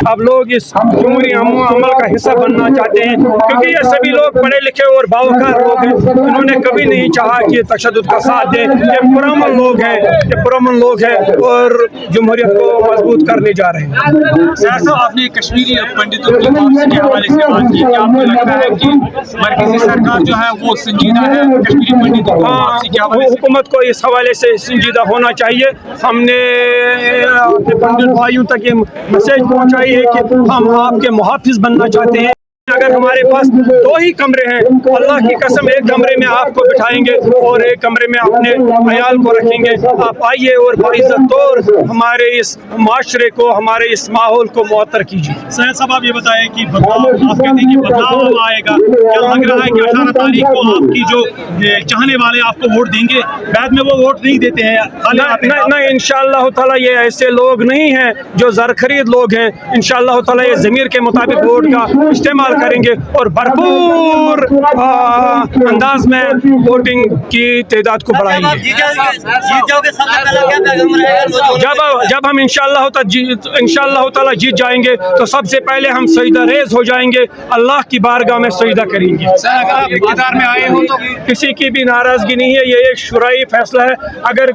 अब लोग इस जमहूरी अमल का हिस्सा बनना चाहते हैं, क्योंकि ये सभी लोग पढ़े लिखे और बावकार लोग हैं। इन्होंने कभी नहीं चाहा कि तशद्दुद का साथ दें। ये पुरअमन लोग हैं, ये पुरअमन लोग हैं और जमहूरियत को मजबूत करने जा रहे हैं। सर साहब, आपने कश्मीरी पंडितों की वापसी के हवाले से बात की, क्या आपको लगता है कि मरकजी सरकार जो है वो संजीदा है कश्मीरी पंडितों की वापसी के हवाले से? हुकूमत को इस हवाले से संजीदा होना चाहिए। हमने अपने पंडित भाइयों तक ये मैसेज पहुंचाई है कि हम आपके मुहाफिज बनना चाहते हैं। अगर हमारे पास 2 ही कमरे हैं, अल्लाह की कसम एक कमरे में आपको बिठाएंगे और एक कमरे में अपने अयाल को रखेंगे। आप आइए और बाइज्जत तौर हमारे इस माशरे को, हमारे इस माहौल को मुअत्तर कीजिए। सैयद साहब, आप ये बताएं कि बदलाव, आप कहते हैं कि बदलाव आएगा, क्या लग रहा है कि 18 तारीख को आपकी जो चाहने वाले आपको वोट देंगे, बाद में वो वोट नहीं देते हैं? नहीं, इंशाअल्लाह ताला ये ऐसे लोग नहीं हैं जो ज़रख़रीद लोग हैं। इंशाअल्लाह ताला ये ज़मीर के मुताबिक वोट का इस्तेमाल करेंगे और भरपूर अंदाज में वोटिंग की तादाद को बढ़ाएंगे। जब हम इंशाअल्लाह ताला जीत जाएंगे तो सबसे पहले हम सजदा रेज़ हो जाएंगे, अल्लाह की बारगाह में सजदा करेंगे। अगर आप इक़्तिदार में आए हो तो किसी की भी नाराज़गी नहीं है, ये एक शुराई फैसला है। अगर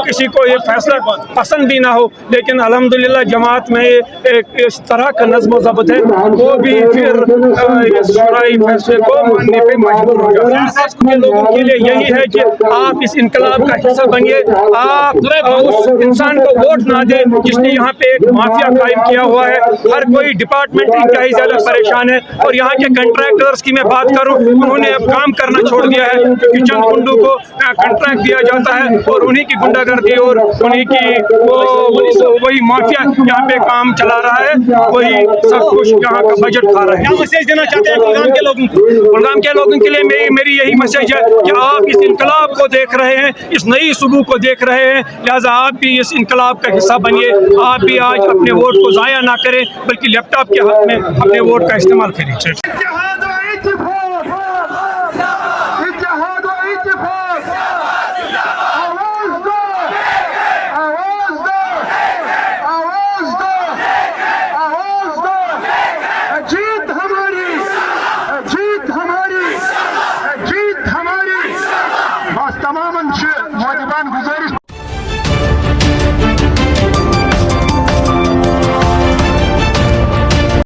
किसी को ये फैसला पसंद भी ना हो, लेकिन अल्हम्दुलिल्लाह जमात में एक इस तरह का नज़्म व ज़ब्त है, वो भी फिर इस शुराई फैसले को मानने पे मजबूर हो जाते हैं। लोगों के लिए यही है कि आप इस इनकलाब का हिस्सा बनिए। आप उस इंसान को वोट ना दें जिसने यहाँ पे एक माफिया कायम किया हुआ है। हर कोई डिपार्टमेंट इंतहाई ज़्यादा परेशान है और यहाँ के कंट्रैक्टर्स की मैं बात करूँ, उन्होंने अब काम करना छोड़ दिया है, क्योंकि चंद गुंडों को कंट्रैक्ट दिया जाता है और उन्हीं की गुंडागर्दी और उन्हीं की वही माफिया यहाँ पे काम चला रहा है, वही सब कुछ यहाँ का बजट खा रहा है। मैसेज देना चाहते हैं कुलगाम के लोगों को? कुलगाम के लोगों के लिए मेरी यही मैसेज है कि आप इस इनकलाब को देख रहे हैं, इस नई सुबह को देख रहे हैं, लिहाजा आप भी इस इनकलाब का हिस्सा बनिए। आप भी आज अपने वोट को ज़ाया ना करें, बल्कि लैपटॉप के हक में अपने वोट का इस्तेमाल करें।